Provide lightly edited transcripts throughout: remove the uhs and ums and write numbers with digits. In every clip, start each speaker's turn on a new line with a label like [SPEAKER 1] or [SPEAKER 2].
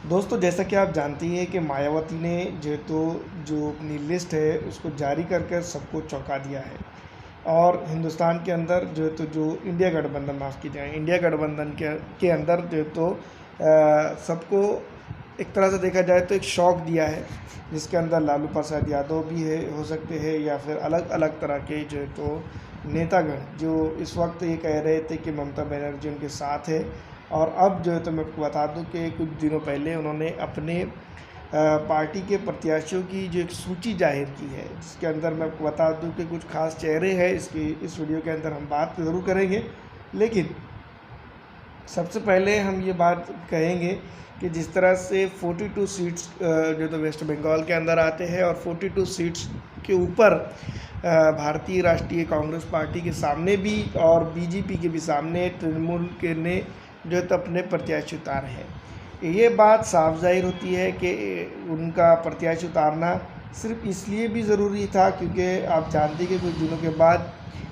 [SPEAKER 1] दोस्तों, जैसा कि आप जानती हैं कि मायावती ने जो अपनी लिस्ट है उसको जारी कर कर सबको चौंका दिया है। और हिंदुस्तान के अंदर जो इंडिया गठबंधन, माफ़ कीजिएगा, इंडिया गठबंधन के अंदर सबको एक तरह से देखा जाए तो एक शौक दिया है, जिसके अंदर लालू प्रसाद यादव भी है, हो सकते हैं, या फिर अलग अलग तरह के नेतागण जो इस वक्त ये कह रहे थे कि ममता बनर्जी उनके साथ है। और अब मैं आपको बता दूं कि कुछ दिनों पहले उन्होंने अपने पार्टी के प्रत्याशियों की जो एक सूची जाहिर की है, जिसके अंदर मैं आपको बता दूं कि कुछ खास चेहरे हैं। इस वीडियो के अंदर हम बात ज़रूर करेंगे, लेकिन सबसे पहले हम ये बात कहेंगे कि जिस तरह से 42 सीट्स वेस्ट बंगाल के अंदर आते हैं, और 42 सीट्स के ऊपर भारतीय राष्ट्रीय कांग्रेस पार्टी के सामने भी और बीजेपी के भी सामने तृणमूल के ने अपने प्रत्याशी उतारे हैं। ये बात साफ जाहिर होती है कि उनका प्रत्याशी उतारना सिर्फ इसलिए भी ज़रूरी था क्योंकि आप जानते हैं कि कुछ दिनों के बाद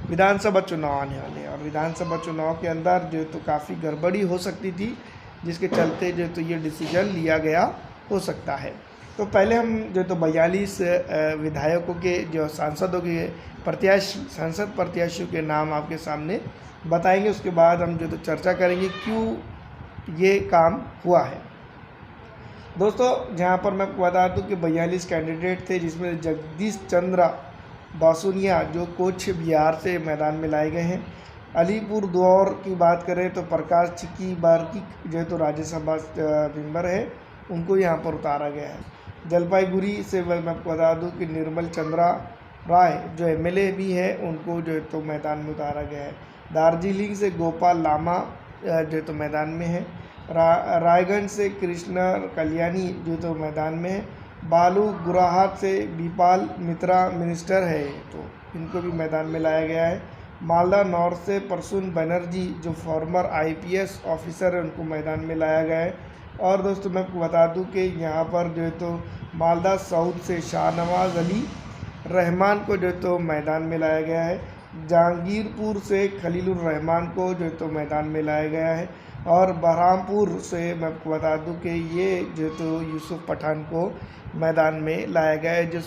[SPEAKER 1] विधानसभा चुनाव आने वाले हैं, और विधानसभा चुनाव के अंदर काफ़ी गड़बड़ी हो सकती थी, जिसके चलते ये डिसीजन लिया गया हो सकता है। तो पहले हम 42 विधायकों के सांसदों के संसद प्रत्याशियों के नाम आपके सामने बताएंगे। उसके बाद हम चर्चा करेंगे क्यों ये काम हुआ है। दोस्तों, जहाँ पर मैं आपको बता दूँ कि 42 कैंडिडेट थे, जिसमें जगदीश चंद्र बासुनिया जो कोच बिहार से मैदान में लाए गए हैं। अलीपुर द्वार की बात करें तो प्रकाश चिक्की बार्की राज्यसभा मेंबर है, उनको यहाँ पर उतारा गया है। जलपाईगुड़ी से मैं आपको बता दूँ कि निर्मल चंद्रा राय जो एमएलए भी है, उनको मैदान में उतारा गया है। दार्जिलिंग से गोपाल लामा मैदान में है। रायगंज से कृष्ण कल्याणी मैदान में है। बालू गुराहाट से बीपाल मित्रा मिनिस्टर है, तो इनको भी मैदान में लाया गया है। मालदा नॉर्थ से प्रसून बनर्जी जो फॉर्मर आईपीएस ऑफिसर है, उनको मैदान में लाया गया है। और दोस्तों, मैं आपको बता दूं कि यहाँ पर मालदा साउथ से शाहनवाज अली रहमान को मैदान में लाया गया है। जहांगीरपुर से खलीलुर रहमान को मैदान में लाया गया है। और बहरामपुर से मैं आपको बता दूं कि ये यूसुफ पठान को मैदान में लाया गया है, जो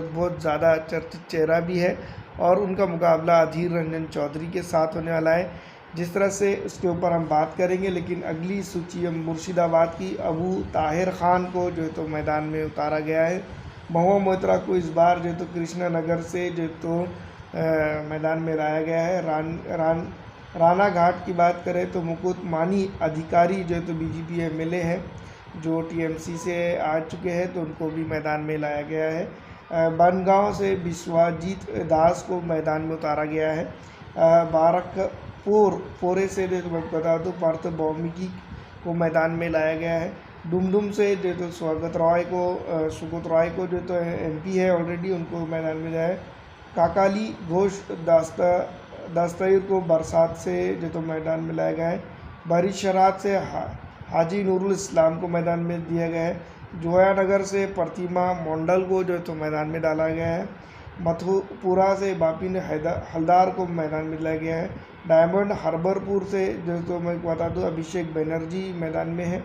[SPEAKER 1] बहुत ज़्यादा चर्चित चेहरा भी है, और उनका मुकाबला अधीर रंजन चौधरी के साथ होने वाला है। जिस तरह से उसके ऊपर हम बात करेंगे, लेकिन अगली सूची हम मुर्शिदाबाद की अबू ताहिर ख़ान को मैदान में उतारा गया है। महुआ मोइत्रा को इस बार कृष्णा नगर से मैदान में लाया गया है। राना घाट की बात करें तो मुकुट मानी अधिकारी बीजेपी एमएलए है, जो टीएमसी से आ चुके हैं, तो उनको भी मैदान में लाया गया है। बनगांव से विश्वजीत दास को मैदान में उतारा गया है। पोरे से मैं बता दूँ पार्थ भौमिकी को मैदान में लाया गया है। डुमडुम से सुगत रॉय को एमपी है ऑलरेडी, उनको मैदान में लाया है। काकाली घोष दस्तगीर को बरसात से मैदान में लाया गया है। बरिशरात से हाजी नूरुल इस्लाम को मैदान में दिया गया है। जोयानगर से प्रतिमा मंडल को मैदान में डाला गया है। मथुपुरा से बापिन हलदार को मैदान में लाया गया है। डायमंड हार्बरपुर से मैं बता दूँ अभिषेक बनर्जी मैदान में है।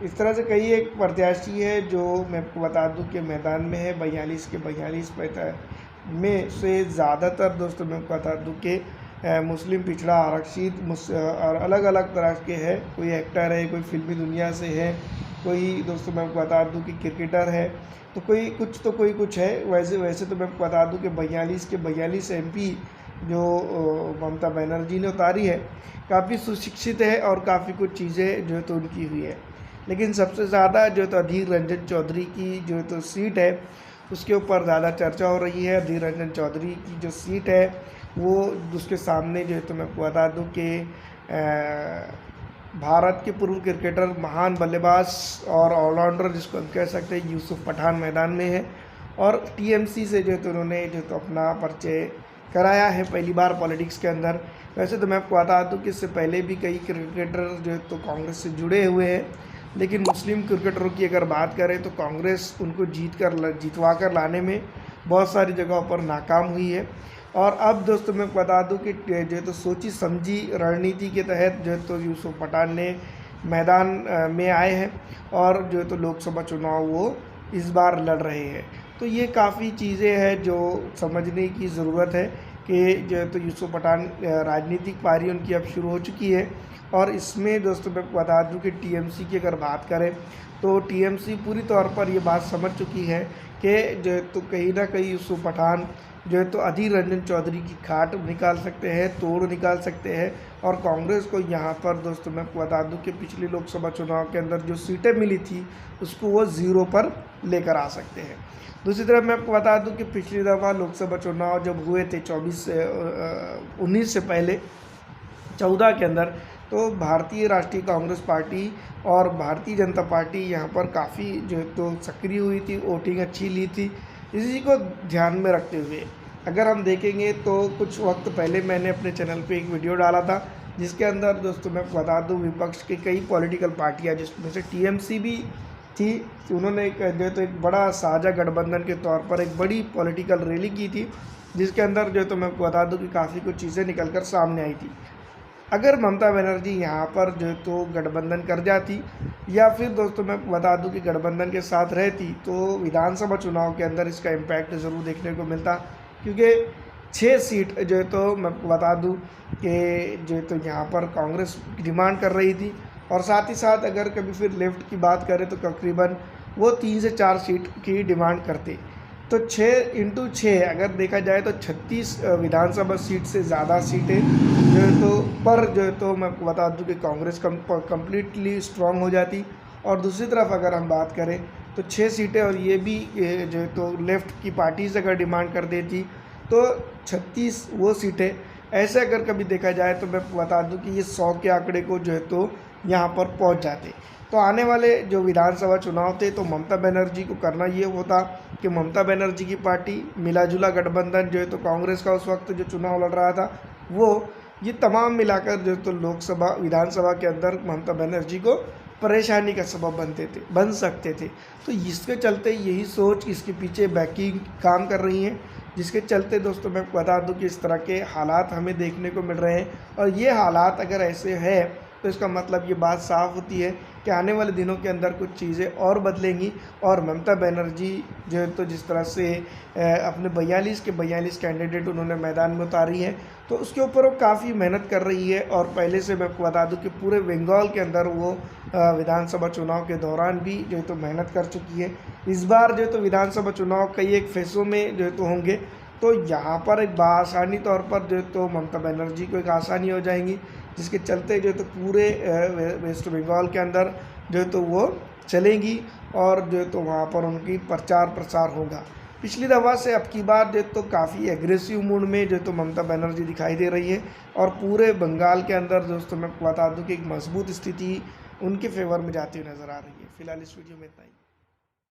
[SPEAKER 1] इस तरह से कई एक प्रत्याशी है जो मैं आपको बता दूं कि मैदान में है। 42 के 42 में से ज़्यादातर मैं आपको बता दूं कि मुस्लिम पिछड़ा आरक्षित और अलग अलग तरह के हैं। कोई एक्टर है, कोई फिल्मी दुनिया से है, कोई मैं आपको बता दूं कि क्रिकेटर है, तो कोई कुछ है। वैसे तो मैं आपको बता दूं कि 42 के 42 एमपी जो ममता बनर्जी ने उतारी है, काफ़ी सुशिक्षित है और काफ़ी कुछ चीज़ें उनकी हुई है। लेकिन सबसे ज़्यादा अधीर रंजन चौधरी की सीट है, उसके ऊपर ज़्यादा चर्चा हो रही है। अधीर रंजन चौधरी की जो सीट है, वो उसके सामने मैं आपको बता दूं कि भारत के पूर्व क्रिकेटर, महान बल्लेबाज और ऑलराउंडर जिसको हम कह सकते हैं, यूसुफ पठान मैदान में है। और टीएमसी से उन्होंने अपना परिचय कराया है पहली बार पॉलिटिक्स के अंदर। वैसे तो मैं आपको बता दूं कि इससे पहले भी कई क्रिकेटर कांग्रेस से जुड़े हुए हैं, लेकिन मुस्लिम क्रिकेटरों की अगर बात करें तो कांग्रेस उनको जितवा कर लाने में बहुत सारी जगहों पर नाकाम हुई है। और अब दोस्तों मैं बता दूं कि सोची समझी रणनीति के तहत यूसुफ पठान ने मैदान में आए हैं और जो है तो लोकसभा चुनाव वो इस बार लड़ रहे हैं। तो ये काफ़ी चीज़ें हैं जो समझने की ज़रूरत है कि जो है तो यूसुफ पठान राजनीतिक पारी उनकी अब शुरू हो चुकी है। और इसमें दोस्तों मैं बता दूं कि टीएमसी की अगर बात करें तो टीएमसी पूरी तौर पर ये बात समझ चुकी है कि जो है तो कहीं ना कहीं यूसुफ पठान जो है तो अधीर रंजन चौधरी की खाट निकाल सकते हैं, तोड़ निकाल सकते हैं। और कांग्रेस को यहाँ पर दोस्तों मैं बता दूं कि पिछले लोकसभा चुनाव के अंदर जो सीटें मिली थी उसको वो ज़ीरो पर लेकर आ सकते हैं। दूसरी तरफ मैं आपको बता दूं कि पिछली दफ़ा लोकसभा चुनाव जब हुए थे 19 से पहले 14 के अंदर, तो भारतीय राष्ट्रीय कांग्रेस पार्टी और भारतीय जनता पार्टी यहाँ पर काफ़ी जो है तो सक्रिय हुई थी, वोटिंग अच्छी ली थी। इसी को ध्यान में रखते हुए अगर हम देखेंगे तो कुछ वक्त पहले मैंने अपने चैनल पे एक वीडियो डाला था जिसके अंदर दोस्तों मैं बता दूं विपक्ष की कई पॉलिटिकल पार्टियां जिसमें से टीएमसी भी थी, उन्होंने एक जो है तो एक बड़ा साझा गठबंधन के तौर पर एक बड़ी पॉलिटिकल रैली की थी जिसके अंदर जो है तो मैं बता दूं कि काफ़ी कुछ चीज़ें निकल कर सामने आई थी। अगर ममता बनर्जी यहाँ पर जो है तो गठबंधन कर जाती या फिर दोस्तों मैं बता दूं कि गठबंधन के साथ रहती तो विधानसभा चुनाव के अंदर इसका इम्पैक्ट ज़रूर देखने को मिलता, क्योंकि 6 सीट जो है तो मैं बता दूं कि जो है तो यहाँ पर कांग्रेस डिमांड कर रही थी। और साथ ही साथ अगर कभी फिर लेफ्ट की बात करें तो तकरीबन वो 3 से 4 सीट की डिमांड करते। तो 6x6 अगर देखा जाए तो 36 विधानसभा सीट से ज़्यादा सीटें जो है तो पर जो है तो मैं बता दूं कि कांग्रेस कम्प्लीटली स्ट्रांग हो जाती। और दूसरी तरफ अगर हम बात करें तो 6 सीटें और ये भी जो है तो लेफ़्ट की पार्टी से अगर डिमांड कर देती तो 36 वो सीटें। ऐसे अगर कभी देखा जाए तो मैं बता दूं कि ये 100 के आंकड़े को जो है तो यहाँ पर पहुँच जाते। तो आने वाले जो विधानसभा चुनाव थे तो ममता बनर्जी को करना ये होता कि ममता बनर्जी की पार्टी मिला जुला गठबंधन जो है तो कांग्रेस का उस वक्त जो चुनाव लड़ रहा था वो ये तमाम मिलाकर जो तो लोकसभा विधानसभा के अंदर ममता बनर्जी को परेशानी का सबब बन सकते थे। तो इसके चलते यही सोच इसके पीछे बैकिंग काम कर रही है, जिसके चलते दोस्तों मैं बता दूं कि इस तरह के हालात हमें देखने को मिल रहे हैं। और ये हालात अगर ऐसे हैं तो इसका मतलब ये बात साफ़ होती है कि आने वाले दिनों के अंदर कुछ चीज़ें और बदलेंगी। और ममता बनर्जी जो है तो जिस तरह से अपने 42 के 42 कैंडिडेट उन्होंने मैदान में उतारी है तो उसके ऊपर वो काफ़ी मेहनत कर रही है। और पहले से मैं आपको बता दूं कि पूरे बंगाल के अंदर वो विधानसभा चुनाव के दौरान भी जो है तो मेहनत कर चुकी है। इस बार जो है तो विधानसभा चुनाव कई एक फेज़ों में जो है तो होंगे, तो यहाँ पर एक बासानी तौर पर जो है तो ममता बनर्जी को एक आसानी हो जाएंगी, जिसके चलते जो है तो पूरे वेस्ट बंगाल के अंदर जो है तो वो चलेंगी और जो है तो वहाँ पर उनकी प्रचार प्रसार होगा। पिछली दफ़ा से अब की बार जो तो काफ़ी एग्रेसिव मूड में जो तो ममता बनर्जी दिखाई दे रही है और पूरे बंगाल के अंदर दोस्तों मैं बता दूं कि एक मजबूत स्थिति उनके फेवर में जाती हुई नज़र आ रही है। फिलहाल इस वीडियो में इतना ही।